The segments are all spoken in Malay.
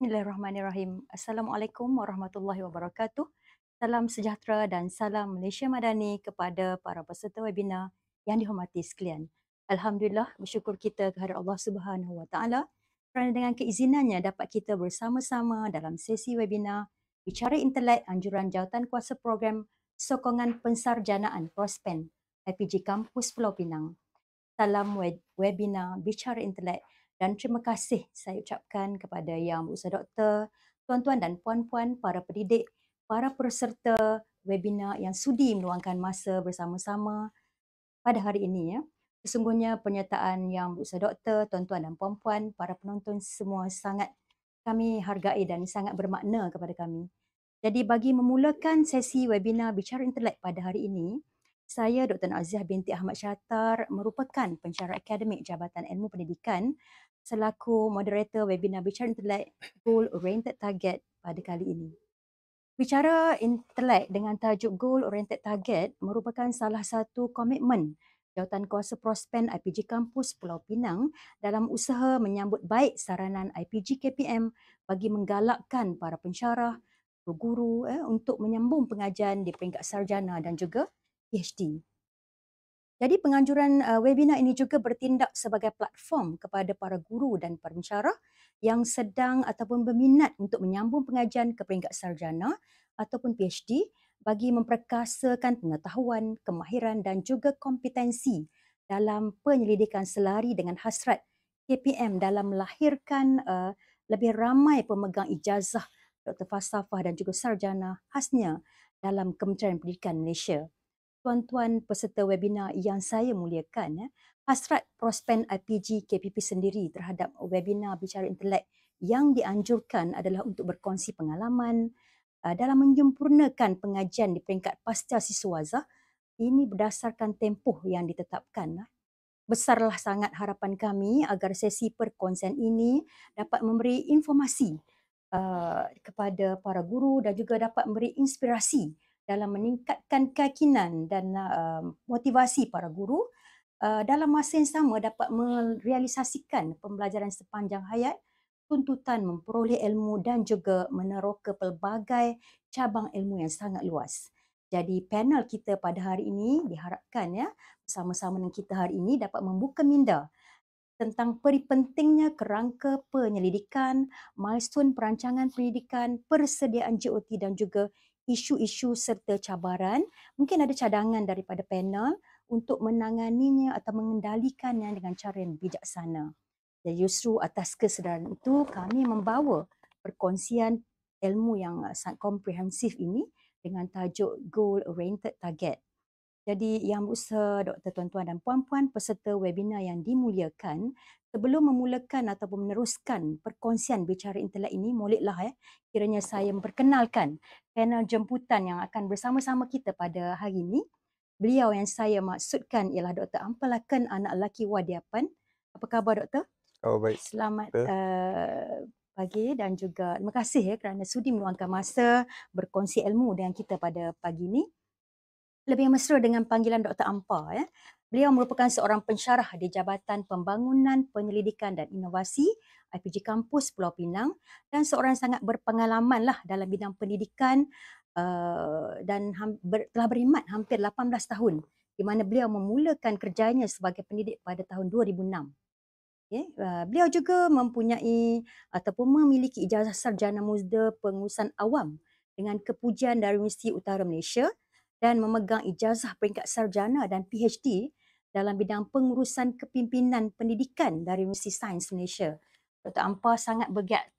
Bismillahirrahmanirrahim. Assalamualaikum warahmatullahi wabarakatuh. Salam sejahtera dan salam Malaysia Madani kepada para peserta webinar yang dihormati sekalian. Alhamdulillah, bersyukur kita kehadrat Allah Subhanahu Wa Taala kerana dengan keizinannya dapat kita bersama-sama dalam sesi webinar Bicara Intelek Anjuran Jawatankuasa Program Sokongan Pensarjanaan Prospen IPG Kampus Pulau Pinang. Salam webinar Bicara Intelek dan terima kasih saya ucapkan kepada Yang Berusaha Doktor, tuan-tuan dan puan-puan, para pendidik, para peserta webinar yang sudi meluangkan masa bersama-sama pada hari ini. Sesungguhnya penyertaan Yang Berusaha Doktor, tuan-tuan dan puan-puan, para penonton semua sangat kami hargai dan sangat bermakna kepada kami. Jadi bagi memulakan sesi webinar Bicara Intelek pada hari ini, saya Dr. Aziah binti Ahmad Syahtar merupakan pensyarah akademik Jabatan Ilmu Pendidikan selaku moderator webinar Bicara Intelek Goal Oriented Target pada kali ini. Bicara Intelek dengan tajuk Goal Oriented Target merupakan salah satu komitmen Jawatankuasa Prospen IPG Kampus Pulau Pinang dalam usaha menyambut baik saranan IPG KPM bagi menggalakkan para pensyarah, guru untuk menyambung pengajian di peringkat sarjana dan juga PhD. Jadi penganjuran webinar ini juga bertindak sebagai platform kepada para guru dan para pensyarah yang sedang ataupun berminat untuk menyambung pengajian ke peringkat sarjana ataupun PhD bagi memperkasakan pengetahuan, kemahiran dan juga kompetensi dalam penyelidikan selari dengan hasrat KPM dalam melahirkan lebih ramai pemegang ijazah Dr. Falsafah dan juga sarjana khasnya dalam Kementerian Pendidikan Malaysia. Tuan-tuan peserta webinar yang saya muliakan, hasrat Prospen IPG KPP sendiri terhadap webinar Bicara Intelek yang dianjurkan adalah untuk berkongsi pengalaman dalam menyempurnakan pengajian di peringkat pasca siswaza. Ini berdasarkan tempoh yang ditetapkan. Besarlah sangat harapan kami agar sesi perkongsian ini dapat memberi informasi kepada para guru dan juga dapat memberi inspirasi dalam meningkatkan keyakinan dan motivasi para guru dalam masa yang sama dapat merealisasikan pembelajaran sepanjang hayat, tuntutan memperoleh ilmu dan juga meneroka pelbagai cabang ilmu yang sangat luas. Jadi panel kita pada hari ini diharapkan bersama-sama dengan kita hari ini dapat membuka minda tentang peri pentingnya kerangka penyelidikan, milestone perancangan pendidikan, persediaan JOT dan juga isu-isu serta cabaran. Mungkin ada cadangan daripada panel untuk menanganinya atau mengendalikannya dengan cara yang bijaksana. Dan justru atas kesedaran itu kami membawa perkongsian ilmu yang sangat komprehensif ini dengan tajuk Goal Oriented Target. Jadi Yang Berusaha Doktor, tuan-tuan dan puan-puan peserta webinar yang dimuliakan, sebelum memulakan ataupun meneruskan perkongsian Bicara Intelek ini, moleklah kiranya saya memperkenalkan panel jemputan yang akan bersama-sama kita pada hari ini. Beliau yang saya maksudkan ialah Dr. Ampalakan Anak Lelaki Wadiapan. Apa khabar Doktor? Oh, baik. Selamat pagi dan juga terima kasih kerana sudi meluangkan masa berkongsi ilmu dengan kita pada pagi ini. Lebih mesra dengan panggilan Dr. Ampa. Beliau merupakan seorang pensyarah di Jabatan Pembangunan, Penyelidikan dan Inovasi IPG Kampus Pulau Pinang dan seorang sangat berpengalaman lah dalam bidang pendidikan dan telah berkhidmat hampir 18 tahun di mana beliau memulakan kerjanya sebagai pendidik pada tahun 2006. Beliau juga mempunyai ataupun memiliki ijazah sarjana muda pengurusan awam dengan kepujian dari Universiti Utara Malaysia dan memegang ijazah peringkat sarjana dan PhD dalam bidang pengurusan kepimpinan pendidikan dari Universiti Sains Malaysia. Dr. Ampa sangat bergiat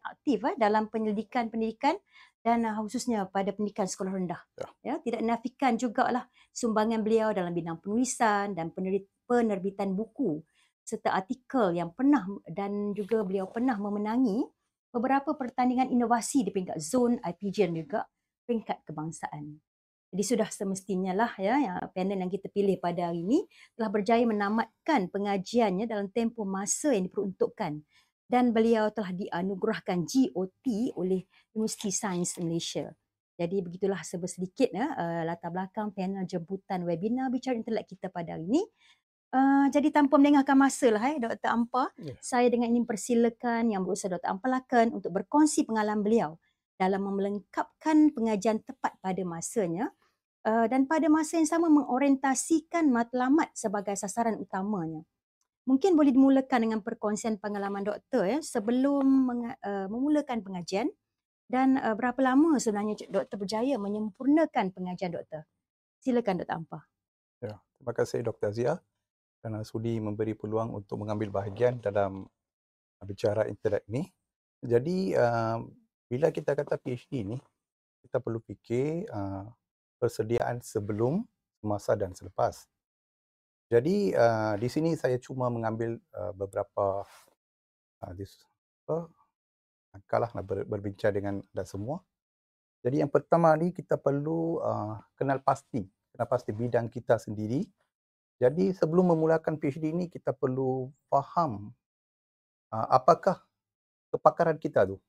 aktif dalam penyelidikan pendidikan dan khususnya pada pendidikan sekolah rendah. Tidak nafikan jugalah sumbangan beliau dalam bidang penulisan dan penerbitan buku serta artikel yang pernah dan juga beliau pernah memenangi beberapa pertandingan inovasi di peringkat zon IPG dan juga peringkat kebangsaan. Jadi sudah semestinya lah yang panel yang kita pilih pada hari ini telah berjaya menamatkan pengajiannya dalam tempoh masa yang diperuntukkan dan beliau telah dianugerahkan GOT oleh Universiti Sains Malaysia. Jadi begitulah sedikit latar belakang panel jemputan webinar Bicara Intelek kita pada hari ini. Jadi tanpa melengahkan masa lah Dr. Ampa, Ya. saya dengan ingin persilakan Yang Berusaha Dr. Ampa Lakan untuk berkongsi pengalaman beliau dalam melengkapkan pengajian tepat pada masanya dan pada masa yang sama mengorientasikan matlamat sebagai sasaran utamanya. Mungkin boleh dimulakan dengan perkongsian pengalaman doktor sebelum memulakan pengajian dan berapa lama sebenarnya doktor berjaya menyempurnakan pengajian doktor. Silakan Dr. Ampa. Ya. Terima kasih Dr. Zia kerana sudi memberi peluang untuk mengambil bahagian dalam bicara intelek ni. Jadi bila kita kata PhD ni, kita perlu fikir persediaan sebelum, semasa dan selepas. Jadi di sini saya cuma mengambil beberapa langkah lah nak berbincang dengan anda semua. Jadi yang pertama ni kita perlu kenal pasti bidang kita sendiri. Jadi sebelum memulakan PhD ni kita perlu faham apakah kepakaran kita tu.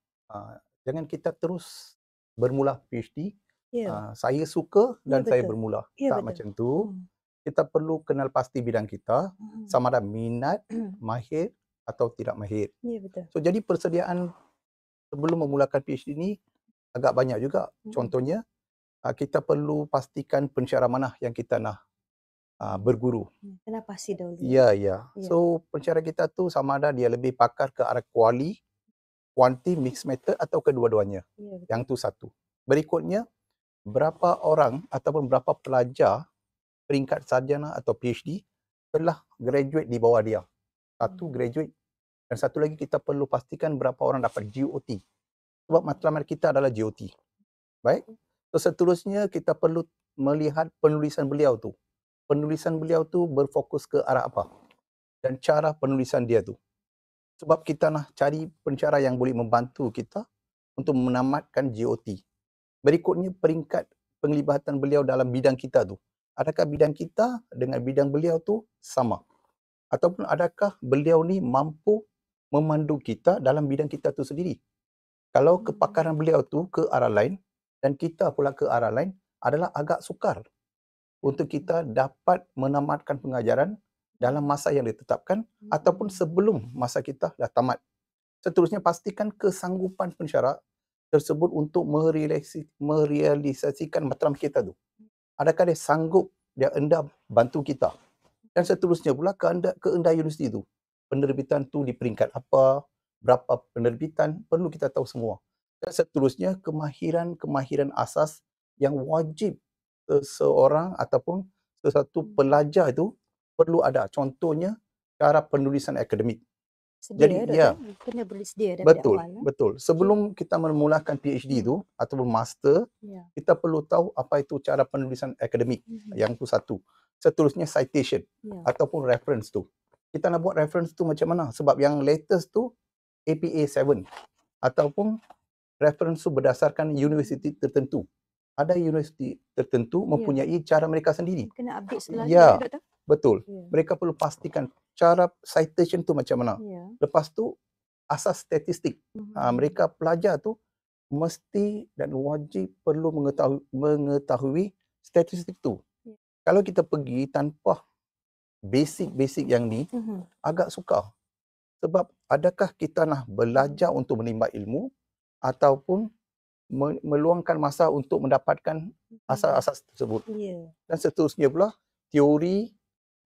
Jangan kita terus bermula PhD, Ya, saya suka ya dan saya betul. bermula. Ya Tak betul. macam tu. Kita perlu kenal pasti bidang kita, sama ada minat, mahir atau tidak mahir. Ya betul. So jadi persediaan sebelum memulakan PhD ni agak banyak juga. Contohnya, kita perlu pastikan pensyarah mana yang kita nak berguru. Kena pasti dahulu. Ya, ya. Ya. So pensyarah kita tu sama ada dia lebih pakar ke arah kuali, kuanti, mixed method atau kedua-duanya. Ya betul. Yang tu satu. Berikutnya, berapa orang ataupun berapa pelajar peringkat sarjana atau PhD telah graduate di bawah dia. Satu graduate dan satu lagi kita perlu pastikan berapa orang dapat GOT. Sebab matlamat kita adalah GOT. Baik. So seterusnya kita perlu melihat penulisan beliau tu. Penulisan beliau tu berfokus ke arah apa? Dan cara penulisan dia tu. Sebab kita nak cari pensyarah yang boleh membantu kita untuk menamatkan GOT. Berikutnya peringkat penglibatan beliau dalam bidang kita tu. Adakah bidang kita dengan bidang beliau tu sama? Ataupun adakah beliau ni mampu memandu kita dalam bidang kita tu sendiri? Kalau kepakaran beliau tu ke arah lain dan kita pula ke arah lain, adalah agak sukar untuk kita dapat menamatkan pengajaran dalam masa yang ditetapkan ataupun sebelum masa kita dah tamat. Seterusnya pastikan kesanggupan pensyarah tersebut untuk merealisasikan matlamat kita tu. Adakah dia sanggup, dia endah bantu kita. Dan seterusnya pula kehendak universiti tu. Penerbitan tu di peringkat apa, berapa penerbitan, perlu kita tahu semua. Dan seterusnya kemahiran asas yang wajib seseorang ataupun sesuatu pelajar itu perlu ada. Contohnya cara penulisan akademik. Sedia Jadi doktor, ya, kena boleh sedia daripada awal. betul. Sebelum kita memulakan PhD tu ataupun master, Ya. kita perlu tahu apa itu cara penulisan akademik. Yang tu satu. Seterusnya citation ataupun reference tu. Kita nak buat reference tu macam mana? Sebab yang latest tu APA 7 ataupun reference tu berdasarkan universiti tertentu. Ada universiti tertentu mempunyai cara mereka sendiri. Kena update selalu Ya, doktor. betul. Ya. Mereka perlu pastikan cara citation tu macam mana. Ya. Lepas tu asas statistik. Mereka pelajar tu mesti dan wajib perlu mengetahui statistik tu. Kalau kita pergi tanpa basic yang ni, agak sukar. Sebab adakah kita nak belajar untuk menimba ilmu ataupun meluangkan masa untuk mendapatkan asas-asas tersebut. Dan seterusnya pula, teori,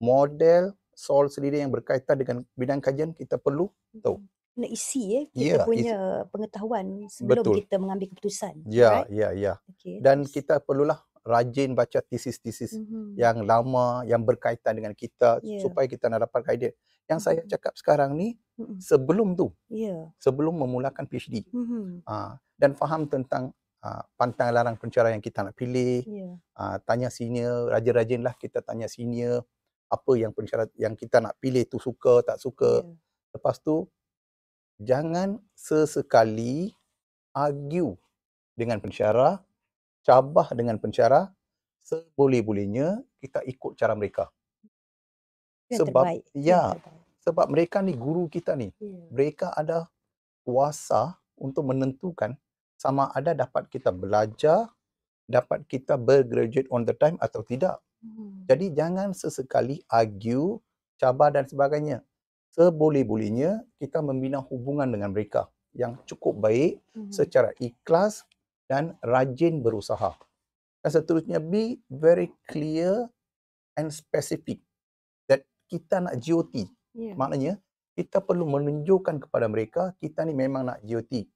model, soal sendiri yang berkaitan dengan bidang kajian kita perlu tahu. Kena isi kita punya pengetahuan sebelum kita mengambil keputusan. Ya, Alright? ya. Okay, Dan kita perlulah rajin baca tesis-tesis yang lama, yang berkaitan dengan kita supaya kita nak dapat idea. Yang saya cakap sekarang ni sebelum tu, sebelum memulakan PhD. Dan faham tentang pantang larang pensyarah yang kita nak pilih. Tanya senior, rajin-rajinlah kita tanya senior apa yang pensyarah yang kita nak pilih tu suka, tak suka. Lepas tu, jangan sesekali argue dengan pensyarah, cabah dengan pensyarah, seboleh-bolehnya kita ikut cara mereka. Sebab mereka ni guru kita ni. Mereka ada kuasa untuk menentukan sama ada dapat kita belajar, dapat kita bergraduate on the time atau tidak. Jadi jangan sesekali argue cabar dan sebagainya. Seboleh-bolehnya kita membina hubungan dengan mereka yang cukup baik secara ikhlas dan rajin berusaha. Dan seterusnya, be very clear and specific that kita nak GOT. Yeah. Maknanya kita perlu menunjukkan kepada mereka kita ni memang nak GOT.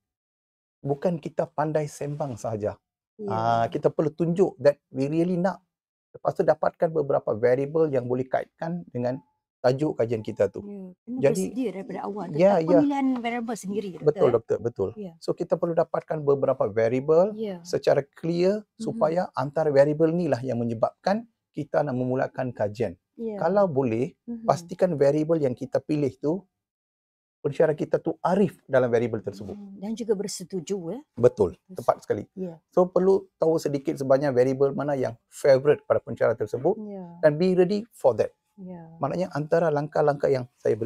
Bukan kita pandai sembang sahaja. Yeah. Kita perlu tunjuk that we really nak. Lepas tu dapatkan beberapa variable yang boleh kaitkan dengan tajuk kajian kita tu. Kena Jadi, bersedia daripada awal ya, tentang ya. pemilihan variable sendiri. Betul, doktor, betul. Ya. So kita perlu dapatkan beberapa variable Ya. secara clear supaya antara variable ni lah yang menyebabkan kita nak memulakan kajian. Ya. Kalau boleh, pastikan variable yang kita pilih tu, pensyarah kita tu arif dalam variable tersebut. Dan juga bersetuju. Betul, tepat sekali. Ya. So perlu tahu sedikit sebanyak variable mana yang favorite pada pensyarah tersebut Ya. dan be ready for that. Ya. Maknanya antara langkah-langkah yang saya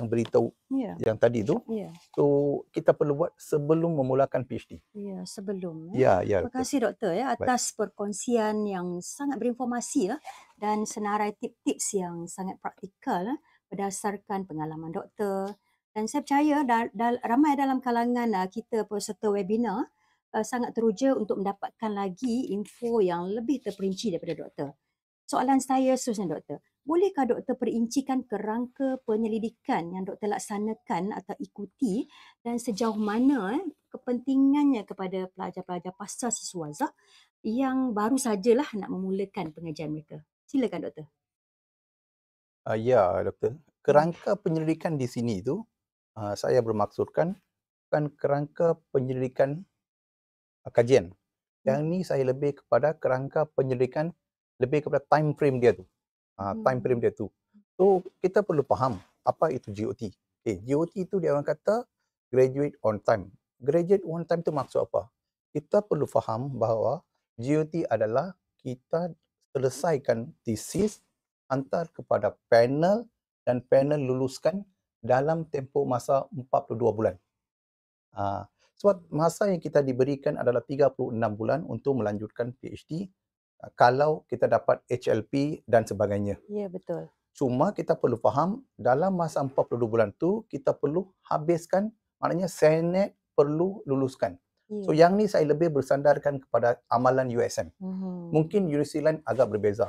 beritahu yang tadi tu, so kita perlu buat sebelum memulakan PhD. Ya, sebelum. Ya. Terima kasih doktor atas perkongsian yang sangat berinformasi dan senarai tips-tips yang sangat praktikal berdasarkan pengalaman doktor. Dan saya percaya ramai dalam kalangan kita peserta webinar sangat teruja untuk mendapatkan lagi info yang lebih terperinci daripada doktor. Soalan saya seterusnya doktor, bolehkah doktor perincikan kerangka penyelidikan yang doktor laksanakan atau ikuti dan sejauh mana kepentingannya kepada pelajar-pelajar pasca siswazah yang baru sajalah nak memulakan pengajian mereka? Silakan doktor. Ya, doktor. Kerangka penyelidikan di sini tu saya bermaksudkan bukan kerangka penyelidikan kajian. Yang ni saya lebih kepada kerangka penyelidikan lebih kepada time frame dia tu. Time frame dia tu. So, kita perlu faham apa itu GOT. GOT itu dia orang kata graduate on time. Graduate on time tu maksud apa? Kita perlu faham bahawa GOT adalah kita selesaikan thesis, hantar kepada panel dan panel luluskan dalam tempoh masa 42 bulan. Sebab masa yang kita diberikan adalah 36 bulan untuk melanjutkan PhD kalau kita dapat HLP dan sebagainya. Ya, betul. Cuma kita perlu faham dalam masa 42 bulan tu kita perlu habiskan, maknanya Senet perlu luluskan. So yang ni saya lebih bersandarkan kepada amalan USM. Mungkin universiti lain agak berbeza.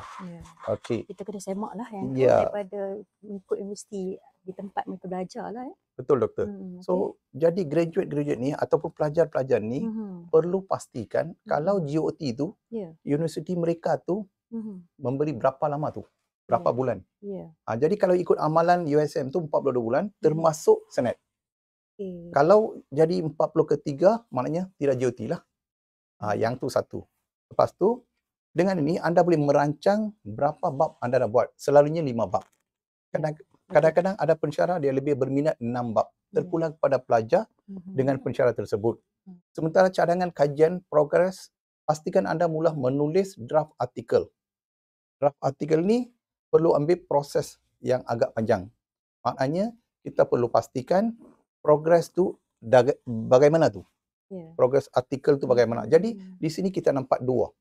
Okey. Kita kena semak lah yang daripada ikut universiti di tempat mereka belajar lah. Betul doktor. So jadi graduate ni ataupun pelajar-pelajar ni perlu pastikan kalau GOT tu universiti mereka tu memberi berapa lama tu, berapa bulan. Jadi kalau ikut amalan USM tu 42 bulan termasuk Senet. Kalau jadi 40/3 maknanya tidak GOT lah. Yang tu satu. Lepas tu dengan ini anda boleh merancang berapa bab anda nak buat. Selalunya 5 bab. Kadang-kadang ada pensyarah dia lebih berminat 6 bab. Terpulang kepada pelajar dengan pensyarah tersebut. Sementara cadangan kajian progres, pastikan anda mula menulis draft artikel. Draft artikel ni perlu ambil proses yang agak panjang. Maknanya kita perlu pastikan progres tu bagaimana tu. Progres artikel tu bagaimana. Jadi di sini kita nampak dua.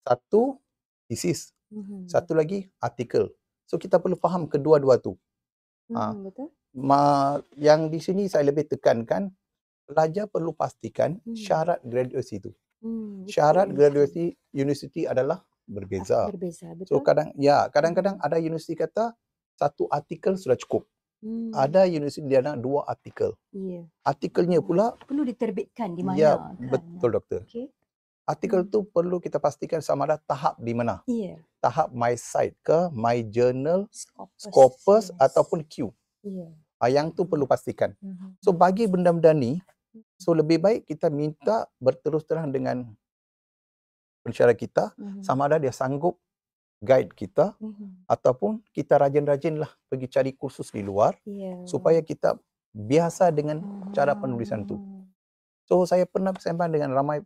Satu thesis, satu lagi artikel. So kita perlu faham kedua-dua tu. Betul. Yang di sini saya lebih tekankan pelajar perlu pastikan syarat graduasi tu. Syarat graduasi universiti adalah berbeza. Betul. So kadang-kadang ada universiti kata satu artikel sudah cukup. Ada universiti dia nak 2 artikel. Artikelnya pula perlu diterbitkan di mana? Ya, kan? betul doktor. Artikel tu perlu kita pastikan sama ada tahap di mana. Tahap My Site ke, My Journal, Scopus ataupun Q. Yang tu perlu pastikan. So bagi benda-benda ni, so lebih baik kita minta berterus terang dengan pensyarah kita sama ada dia sanggup guide kita ataupun kita rajin-rajinlah pergi cari kursus di luar supaya kita biasa dengan cara penulisan tu. So saya pernah bersembang dengan ramai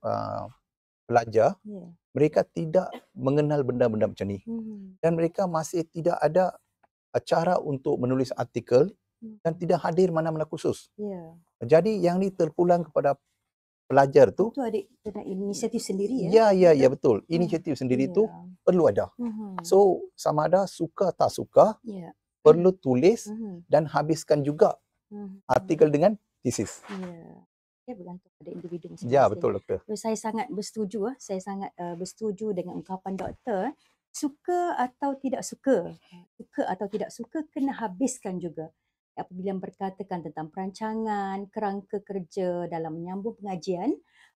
pelajar, mereka tidak mengenal benda-benda macam ni dan mereka masih tidak ada cara untuk menulis artikel dan tidak hadir mana-mana kursus. Jadi yang ni terpulang kepada pelajar tu. Itu ada inisiatif sendiri ya betul. Inisiatif sendiri tu perlu ada. So sama ada suka tak suka perlu tulis Mhm. dan habiskan juga Mhm. artikel dengan tesis. Ya. Dia bergantung pada individu Ya, masing-masing. betul doktor. Saya sangat bersetuju, saya sangat bersetuju dengan ungkapan doktor, suka atau tidak suka. Suka atau tidak suka kena habiskan juga. Apabila berkatakan tentang perancangan, kerangka kerja dalam menyambung pengajian,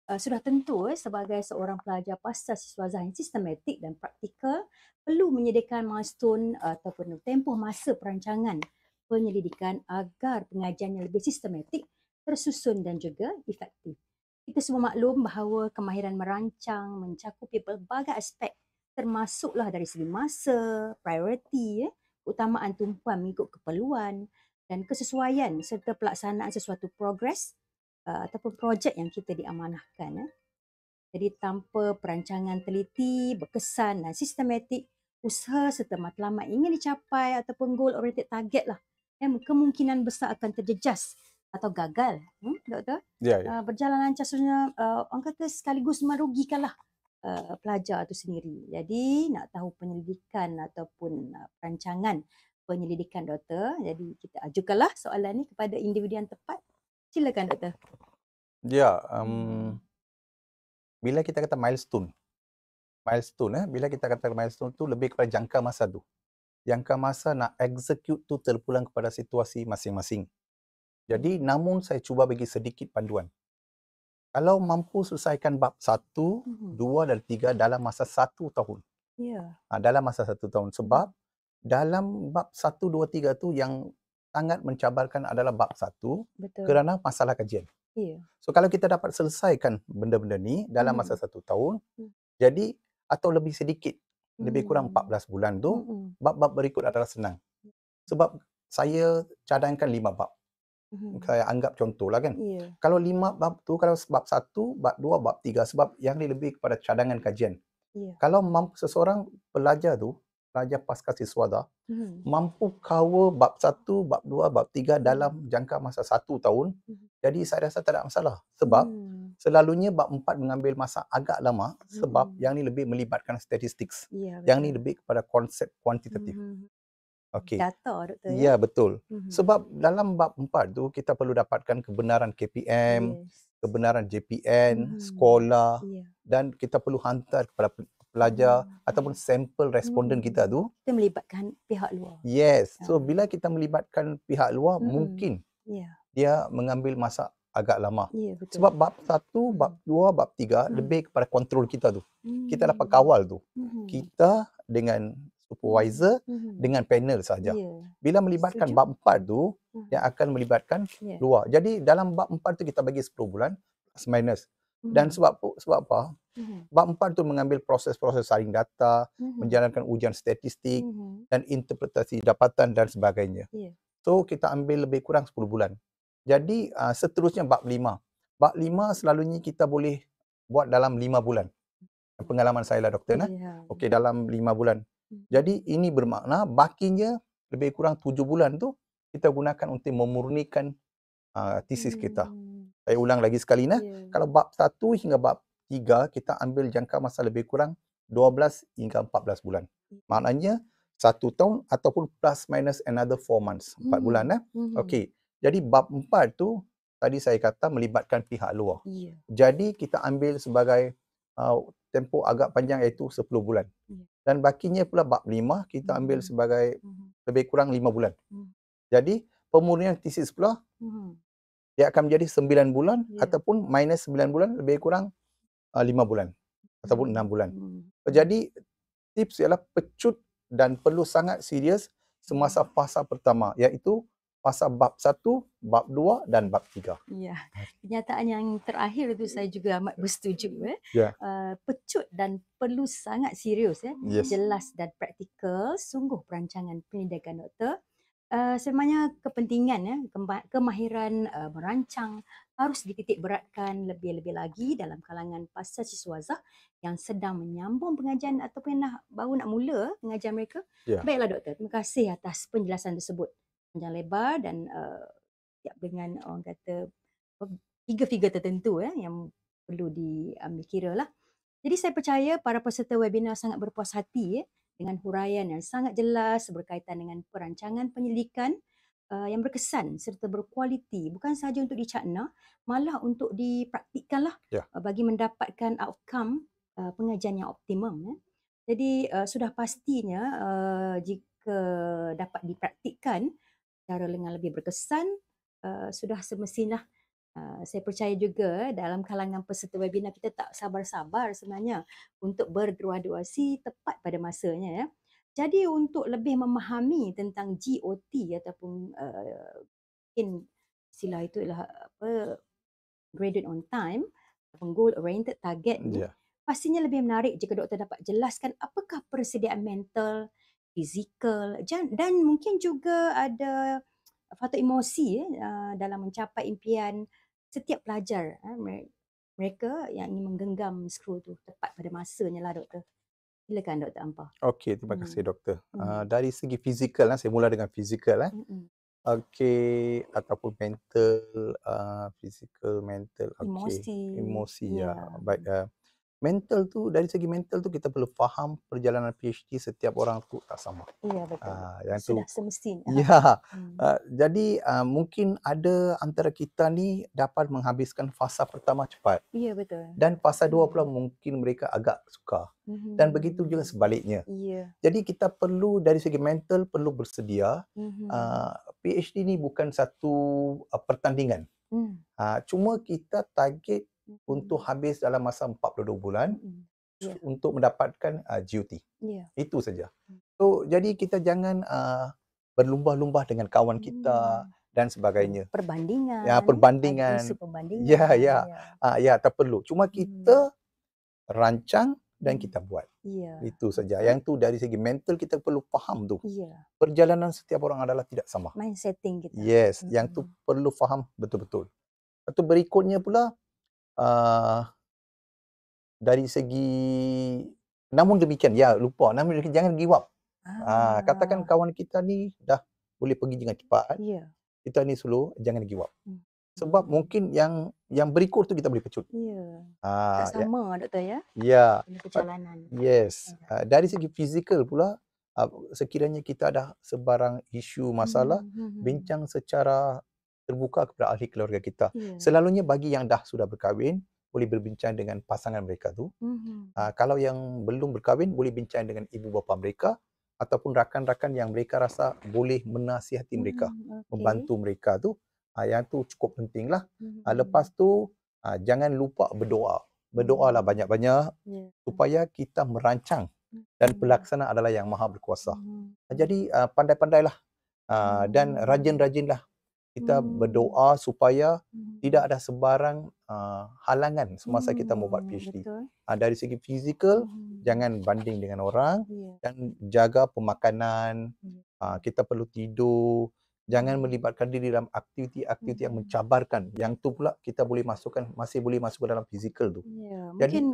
sudah tentu sebagai seorang pelajar pasca siswazah yang sistematik dan praktikal, perlu menyediakan milestone ataupun tempoh masa perancangan penyelidikan agar pengajian yang lebih sistematik, tersusun dan juga efektif. Kita semua maklum bahawa kemahiran merancang mencakupi pelbagai aspek, termasuklah dari segi masa, prioriti, keutamaan tumpuan mengikut keperluan dan kesesuaian serta pelaksanaan sesuatu progres ataupun projek yang kita diamanahkan. Jadi tanpa perancangan teliti, berkesan dan sistematik, usaha serta matlamat ingin dicapai ataupun goal oriented target lah, kemungkinan besar akan terjejas atau gagal. Doktor? Ya, ya. Berjalan lancar sebenarnya orang kata sekaligus merugikanlah pelajar itu sendiri. Jadi nak tahu penyelidikan ataupun perancangan penyelidikan doktor, jadi kita ajukanlah soalan ni kepada individu yang tepat. Silakan doktor. Ya, bila kita kata milestone, bila kita kata milestone tu lebih kepada jangka masa tu. Jangka masa nak execute tu terpulang kepada situasi masing-masing. Jadi, namun saya cuba bagi sedikit panduan. Kalau mampu selesaikan bab 1, 2 dan 3 dalam masa 1 tahun. Ya. Dalam masa 1 tahun. Sebab dalam bab 1, 2, 3 tu yang sangat mencabarkan adalah bab 1 Betul. kerana masalah kajian. Ya. So kalau kita dapat selesaikan benda-benda ni dalam masa 1 tahun, jadi atau lebih sedikit, lebih kurang 14 bulan tu, bab-bab berikut adalah senang. Sebab saya cadangkan 5 bab. Saya anggap contoh lah kan. Ya. Kalau 5 bab tu, kalau bab 1, bab 2, bab 3, sebab yang ni lebih kepada cadangan kajian. Ya. Kalau seseorang pelajar tu, pelajar pasca siswada, mampu cover bab 1, bab 2, bab 3 dalam jangka masa 1 tahun, jadi saya rasa tak ada masalah. Sebab selalunya bab 4 mengambil masa agak lama, sebab yang ni lebih melibatkan statistik. Ya, Yang ni lebih kepada konsep kuantitatif. Okey. Data doktor Ya, ya. betul. Sebab dalam bab 4 tu kita perlu dapatkan kebenaran KPM, Yes. kebenaran JPN, sekolah, Ya. dan kita perlu hantar kepada pelajar ataupun sampel responden kita tu. Kita melibatkan pihak luar. Yes. So bila kita melibatkan pihak luar, mungkin Ya. dia mengambil masa agak lama. Ya, betul. Sebab bab 1, bab 2, bab 3 lebih kepada kontrol kita tu. Kita dapat kawal tu. Kita dengan supervisor, dengan panel saja. Ya. Bila melibatkan Setuju. bab 4 tu, yang akan melibatkan Ya. luar. Jadi dalam bab 4 tu kita bagi 10 bulan plus minus. Dan sebab apa? Bab 4 tu mengambil proses-proses saring data, menjalankan ujian statistik dan interpretasi dapatan dan sebagainya. Ya. So kita ambil lebih kurang 10 bulan. Jadi seterusnya bab 5. Bab 5 selalunya kita boleh buat dalam 5 bulan. Pengalaman saya lah doktor. Ya. Okey, dalam 5 bulan. Jadi ini bermakna bakinya lebih kurang 7 bulan tu kita gunakan untuk memurnikan tesis kita. Saya ulang lagi sekali nah. Ya. Kalau bab 1 hingga bab 3 kita ambil jangka masa lebih kurang 12 hingga 14 bulan. Maknanya 1 tahun ataupun plus minus another 4 months. 4 bulan Okey. Jadi bab 4 tu tadi saya kata melibatkan pihak luar. Ya. Jadi kita ambil sebagai tempoh agak panjang iaitu 10 bulan. Dan bakinya pula bab 5 kita ambil sebagai lebih kurang 5 bulan. Jadi pemurnian tesis pula dia akan menjadi 9 bulan ataupun minus 9 bulan lebih kurang 5 bulan ataupun 6 bulan. Jadi tips ialah pecut dan perlu sangat serius semasa fasa pertama iaitu fasa bab 1, bab 2 dan bab 3. Ya. Kenyataan yang terakhir itu saya juga amat bersetuju. Ya. Pecut dan perlu sangat serius. Yes. Jelas dan praktikal. Sungguh perancangan pendidikan doktor. Sebenarnya kepentingan, kemahiran merancang harus dititik beratkan lebih-lebih lagi dalam kalangan pasca siswazah yang sedang menyambung pengajian ataupun baru nak mula pengajian mereka. Ya. Baiklah doktor, terima kasih atas penjelasan tersebut. Panjang lebar dan dengan orang kata figure-figure tertentu yang perlu diambil kira lah. Jadi saya percaya para peserta webinar sangat berpuas hati dengan huraian yang sangat jelas berkaitan dengan perancangan penyelidikan yang berkesan serta berkualiti, bukan sahaja untuk dicakna, malah untuk dipraktikkanlah Ya. bagi mendapatkan outcome pengajian yang optimum. Jadi sudah pastinya jika dapat dipraktikkan secara dengan lebih berkesan, sudah semestinya saya percaya juga dalam kalangan peserta webinar kita tak sabar-sabar sebenarnya untuk berdua-duasi tepat pada masanya ya. Jadi untuk lebih memahami tentang GOT ataupun mungkin istilah itu adalah apa, graduate on time ataupun goal oriented target ni, Ya. pastinya lebih menarik jika doktor dapat jelaskan apakah persediaan mental, fizikal dan mungkin juga ada faktor emosi dalam mencapai impian setiap pelajar. Mereka yang ingin menggenggam skru tu tepat pada masanya lah doktor. Silakan Dr. Ampar. Okey, terima kasih doktor. Hmm. Dari segi fizikal, saya mula dengan fizikal. Mm-mm. Okey, ataupun mental, fizikal, mental, okey. Emosi. Emosi, ya. Ya. Baik, mental tu, dari segi mental tu kita perlu faham perjalanan PhD setiap orang tu tak sama. Ya betul. Yang tu, Sudah semestinya. ya. Hmm. Jadi mungkin ada antara kita ni dapat menghabiskan fasa pertama cepat. Ya betul. Dan fasa dua pula mungkin mereka agak suka. Dan begitu juga sebaliknya. Ya. Jadi kita perlu dari segi mental perlu bersedia. PhD ni bukan satu pertandingan. Cuma kita target untuk habis dalam masa 42 bulan untuk mendapatkan GOT. Itu saja. So jadi kita jangan berlumba-lumba dengan kawan kita dan sebagainya. Perbandingan. Ya, perbandingan. Isu perbandingan. Ya, tak perlu. Cuma kita rancang dan kita buat. Itu saja. Yang tu dari segi mental kita perlu faham tu. Perjalanan setiap orang adalah tidak sama. Mindsetting kita. Yes, yang tu perlu faham betul-betul. Lepas berikutnya pula dari segi, namun demikian, jangan give up. Katakan kawan kita ni dah boleh pergi dengan cepat. Kita ni slow, jangan give up. Sebab mungkin yang berikut tu kita boleh pecut. Tak sama doktor ya. Ya. Perjalanan. Yes. Dari segi fizikal pula, sekiranya kita ada sebarang isu masalah, bincang secara terbuka kepada ahli keluarga kita. Selalunya bagi yang dah sudah berkahwin, boleh berbincang dengan pasangan mereka tu. Kalau yang belum berkahwin, boleh bincang dengan ibu bapa mereka ataupun rakan-rakan yang mereka rasa boleh menasihati mereka, membantu mereka tu. Yang tu cukup penting lah. Lepas tu, jangan lupa berdoa. Berdoalah banyak-banyak supaya kita merancang dan pelaksana adalah yang Maha Berkuasa. Jadi pandai-pandailah dan rajin-rajinlah kita berdoa supaya tidak ada sebarang halangan semasa kita membuat PhD. Dari segi fizikal, jangan banding dengan orang dan jaga pemakanan. Kita perlu tidur. Jangan melibatkan diri dalam aktiviti-aktiviti yang mencabarkan. Yang tu pula kita boleh masih boleh masuk dalam fizikal tu. Mungkin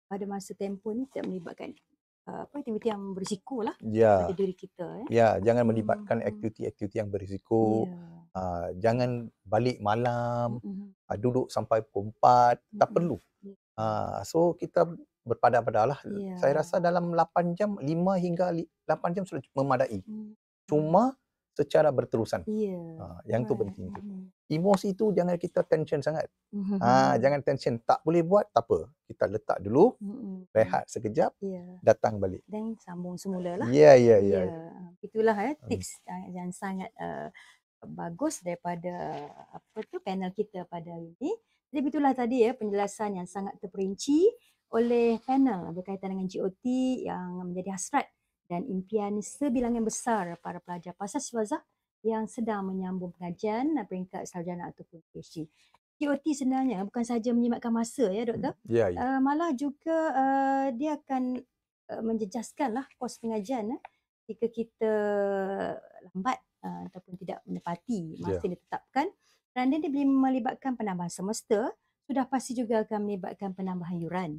pada masa tempoh ni kita melibatkan aktiviti yang berisiko lah pada diri kita. Ya, jangan melibatkan aktiviti-aktiviti yang berisiko. Jangan balik malam, duduk sampai pukul 4, tak perlu. So kita berpada-padalah. Saya rasa dalam 8 jam, 5 hingga 8 jam sudah memadai. Cuma secara berterusan. Yang tu penting tu. Emosi tu jangan kita tension sangat. Jangan tension. Tak boleh buat, tak apa. Kita letak dulu, rehat sekejap, datang balik. Dan sambung semula lah. Ya. Itulah tips yang sangat bagus daripada panel kita pada hari ini. Jadi itulah tadi penjelasan yang sangat terperinci oleh panel berkaitan dengan GOT yang menjadi hasrat dan impian sebilangan besar para pelajar Pasas Wazah yang sedang menyambung pengajian peringkat sarjana ataupun PhD. GOT sebenarnya bukan sahaja menjimatkan masa ya doktor. Malah juga dia akan menjejaskanlah kos pengajian jika kita lambat ataupun tidak menepati masa yang ditetapkan. Kerana dia boleh melibatkan penambahan semester, sudah pasti juga akan melibatkan penambahan yuran.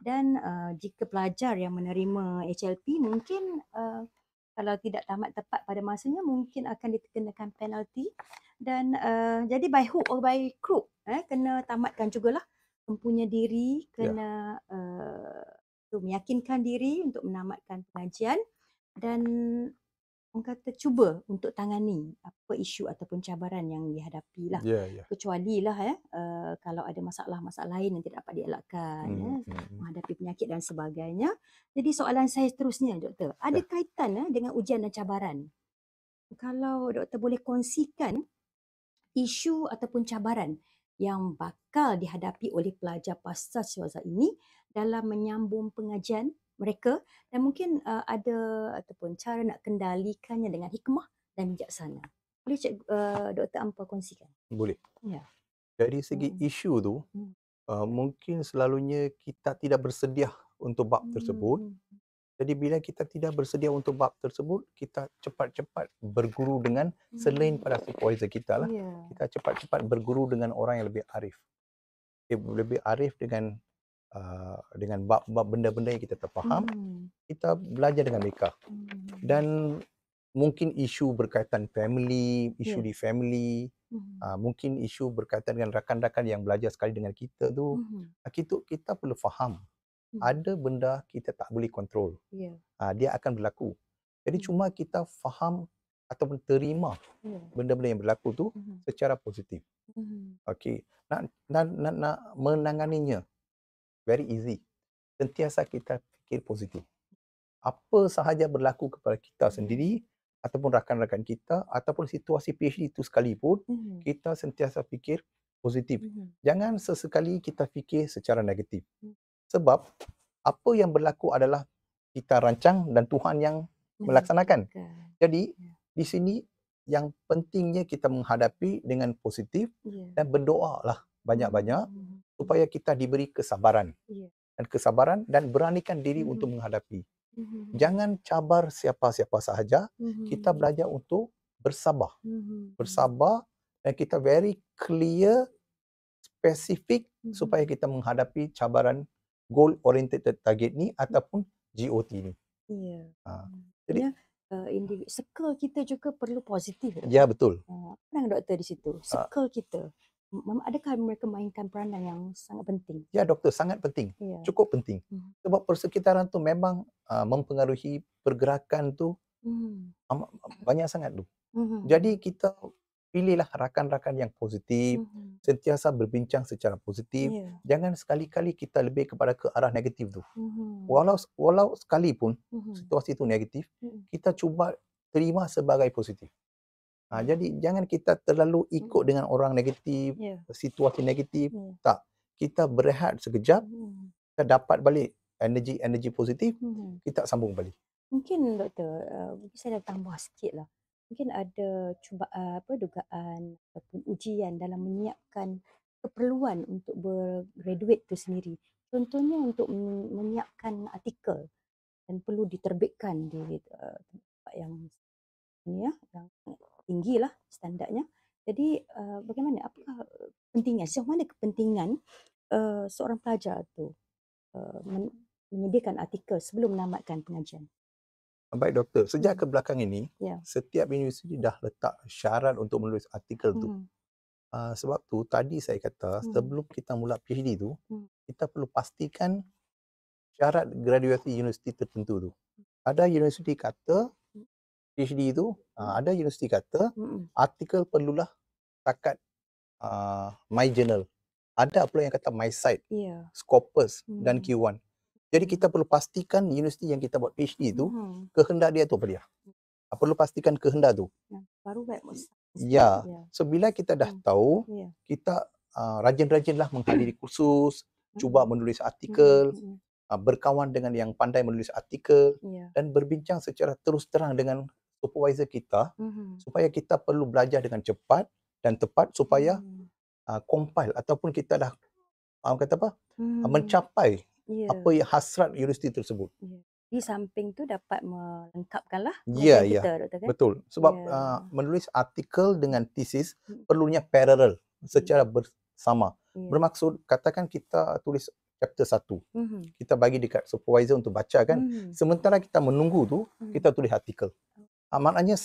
Dan jika pelajar yang menerima HLP mungkin kalau tidak tamat tepat pada masanya mungkin akan dikenakan penalti. Dan jadi by hook or by crook kena tamatkan jugalah, mempunyai diri, kena meyakinkan diri untuk menamatkan pengajian dan orang kata cuba untuk tangani apa isu ataupun cabaran yang dihadapi lah. Ya, ya. Kecuali lah kalau ada masalah-masalah lain yang tidak dapat dielakkan, menghadapi penyakit dan sebagainya. Jadi soalan saya seterusnya, doktor, ada Ya. kaitan dengan ujian dan cabaran. Kalau doktor boleh kongsikan isu ataupun cabaran yang bakal dihadapi oleh pelajar pasca syahada ini dalam menyambung pengajian mereka, dan mungkin ada ataupun cara nak kendalikannya dengan hikmah dan bijaksana. Boleh Dr. Ampa kongsikan? Boleh. Ya. Dari segi isu tu, mungkin selalunya kita tidak bersedia untuk bab tersebut. Jadi bila kita tidak bersedia untuk bab tersebut, kita cepat-cepat berguru dengan selain pada supervisor kita lah. Ya. Kita cepat-cepat berguru dengan orang yang lebih arif. Lebih arif dengan bab-bab benda-benda yang kita tak faham. Kita belajar dengan mereka. Dan mungkin isu berkaitan family, isu di family, mungkin isu berkaitan dengan rakan-rakan yang belajar sekali dengan kita tu, kita perlu faham. Ada benda kita tak boleh kontrol. Dia akan berlaku. Jadi cuma kita faham ataupun terima benda-benda yang berlaku tu secara positif. Okey. Nak menanganinya very easy. Sentiasa kita fikir positif. Apa sahaja berlaku kepada kita sendiri ataupun rakan-rakan kita ataupun situasi PhD itu sekalipun, kita sentiasa fikir positif. Jangan sesekali kita fikir secara negatif. Sebab apa yang berlaku adalah kita rancang dan Tuhan yang melaksanakan. Jadi di sini yang pentingnya kita menghadapi dengan positif dan berdoalah banyak-banyak supaya kita diberi kesabaran. Dan kesabaran dan beranikan diri untuk menghadapi. Jangan cabar siapa-siapa sahaja. Kita belajar untuk bersabar. Bersabar dan kita very clear, spesifik supaya kita menghadapi cabaran goal oriented target ni ataupun GOT ni. Ya. Jadi circle kita juga perlu positif. Ya, betul. Apa doktor di situ? Circle kita. Adakah mereka mainkan peranan yang sangat penting? Ya, doktor, sangat penting. Cukup penting. Sebab persekitaran tu memang mempengaruhi pergerakan tu banyak sangat tu. Jadi kita pilihlah rakan-rakan yang positif, sentiasa berbincang secara positif. Jangan sekali-kali kita lebih kepada ke arah negatif tu. Walau sekalipun situasi itu negatif, kita cuba terima sebagai positif. Jadi jangan kita terlalu ikut dengan orang negatif, situasi negatif. Tak. Kita berehat sekejap, kita dapat balik energi positif, kita sambung balik. Mungkin doktor, saya dah tambah sikit lah. Mungkin ada dugaan ataupun ujian dalam menyiapkan keperluan untuk bergraduate tu sendiri. Contohnya untuk menyiapkan artikel dan perlu diterbitkan di tempat yang yang tinggi lah standardnya. Jadi bagaimana, apakah kepentingan, sejauh mana kepentingan seorang pelajar tu menyediakan artikel sebelum menamatkan pengajian? Baik doktor, sejak ke belakang ini, setiap universiti dah letak syarat untuk menulis artikel tu. Sebab tu tadi saya kata sebelum kita mula PhD tu, kita perlu pastikan syarat graduasi universiti tertentu tu. Ada universiti kata PhD tu, ada universiti kata artikel perlulah takat my journal. Ada pula yang kata my site, Scopus dan Q1. Jadi kita perlu pastikan universiti yang kita buat PhD tu, kehendak dia tu apa dia. Perlu pastikan kehendak tu. Baru Ya. So bila kita dah tahu, kita rajin-rajinlah menghadiri kursus, cuba menulis artikel, berkawan dengan yang pandai menulis artikel dan berbincang secara terus terang dengan supervisor kita supaya kita perlu belajar dengan cepat dan tepat supaya compile ataupun kita dah mencapai apa yang hasrat universiti tersebut. Di samping tu dapat melengkapkanlah Ya, kita, doktor, kan? betul. Sebab menulis artikel dengan tesis perlunya parallel secara bersama. Bermaksud katakan kita tulis chapter 1. Kita bagi dekat supervisor untuk baca kan. Sementara kita menunggu tu, kita tulis artikel. Maknanya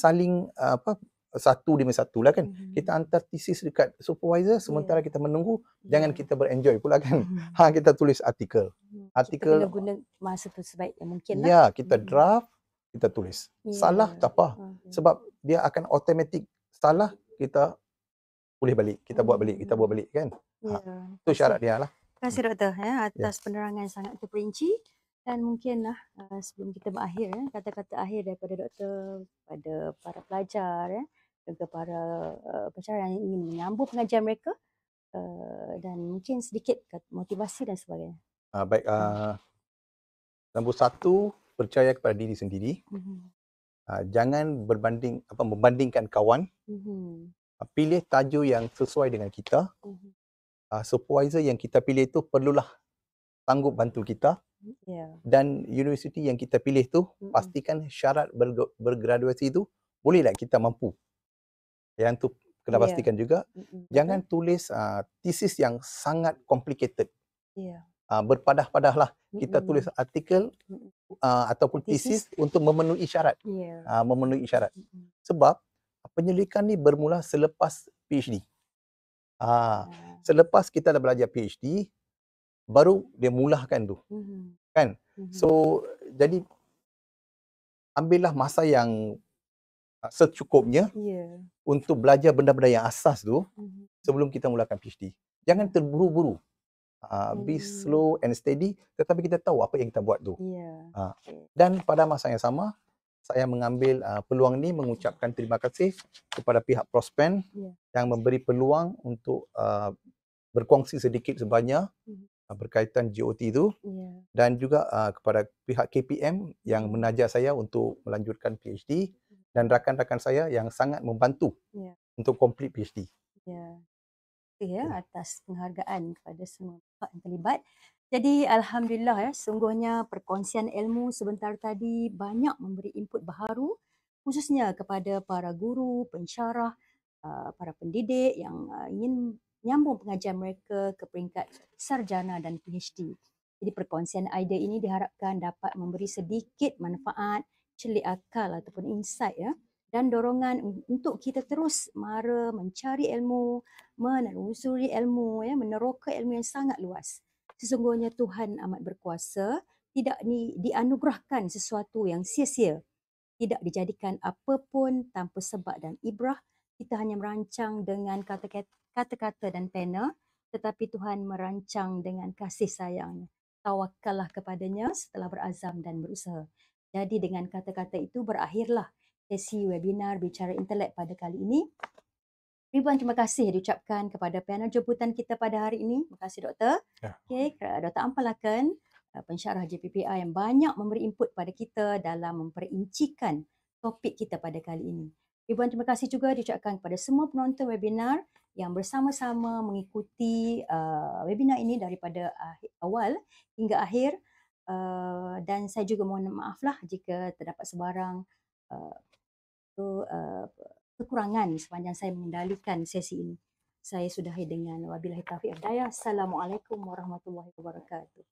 151 lah kan. Kita hantar thesis dekat supervisor sementara kita menunggu, jangan kita berenjoy pula kan. Kita tulis artikel. Kita kena guna masa tu sebaik yang mungkin lah. Ya, kita draft, kita tulis. Salah tak apa. Sebab dia akan automatic salah, kita boleh balik, kita buat balik kan. Itu syarat dia lah. Terima kasih doktor atas penerangan sangat terperinci. Dan mungkinlah sebelum kita berakhir, kata-kata akhir daripada doktor pada para pelajar dan para pensyarah yang ingin menyambung pengajian mereka, dan mungkin sedikit motivasi dan sebagainya. Baik, nombor 1, percaya kepada diri sendiri. Jangan membandingkan kawan. Pilih tajuk yang sesuai dengan kita. Supervisor yang kita pilih itu perlulah sanggup bantu kita. Dan universiti yang kita pilih tu pastikan syarat bergraduasi itu boleh tak kita mampu. Yang tu kena pastikan juga. Jangan tulis thesis yang sangat complicated. Berpadah-padahlah kita tulis artikel ataupun thesis untuk memenuhi syarat. Memenuhi syarat. Sebab penyelidikan ni bermula selepas PhD. Selepas kita dah belajar PhD, baru dia mulahkan tu. Kan? So, jadi ambillah masa yang secukupnya untuk belajar benda-benda yang asas tu sebelum kita mulakan PhD. Jangan terburu-buru. Be slow and steady, tetapi kita tahu apa yang kita buat tu. Dan pada masa yang sama, saya mengambil peluang ni mengucapkan terima kasih kepada pihak Prospen yang memberi peluang untuk berkongsi sedikit sebanyak berkaitan GOT itu, dan juga kepada pihak KPM yang menajar saya untuk melanjutkan PhD, dan rakan-rakan saya yang sangat membantu untuk complete PhD. Atas penghargaan kepada semua pihak yang terlibat. Jadi alhamdulillah sungguhnya perkongsian ilmu sebentar tadi banyak memberi input baharu, khususnya kepada para guru, pensyarah, para pendidik yang ingin menyambung pengajian mereka ke peringkat sarjana dan PhD. Jadi perkongsian idea ini diharapkan dapat memberi sedikit manfaat, celik akal ataupun insight dan dorongan untuk kita terus mara mencari ilmu, menelusuri ilmu, meneroka ilmu yang sangat luas. Sesungguhnya Tuhan amat berkuasa, tidak dianugerahkan sesuatu yang sia-sia, tidak dijadikan apapun tanpa sebab dan ibrah. Kita hanya merancang dengan kata-kata dan pena, tetapi Tuhan merancang dengan kasih sayangnya. Tawakallah kepadanya setelah berazam dan berusaha. Jadi dengan kata-kata itu berakhirlah sesi webinar Bicara Intelek pada kali ini. Ribuan terima kasih diucapkan kepada panel jemputan kita pada hari ini. Terima kasih Doktor. Dr. Ampalakan, pensyarah JPPI yang banyak memberi input pada kita dalam memperincikan topik kita pada kali ini. Ribuan terima kasih juga diucapkan kepada semua penonton webinar yang bersama-sama mengikuti webinar ini daripada awal hingga akhir. Dan saya juga mohon maaflah jika terdapat sebarang kekurangan sepanjang saya mengendalikan sesi ini. Saya sudahi dengan wabillahi taufiq wal hidayah. Assalamualaikum warahmatullahi wabarakatuh.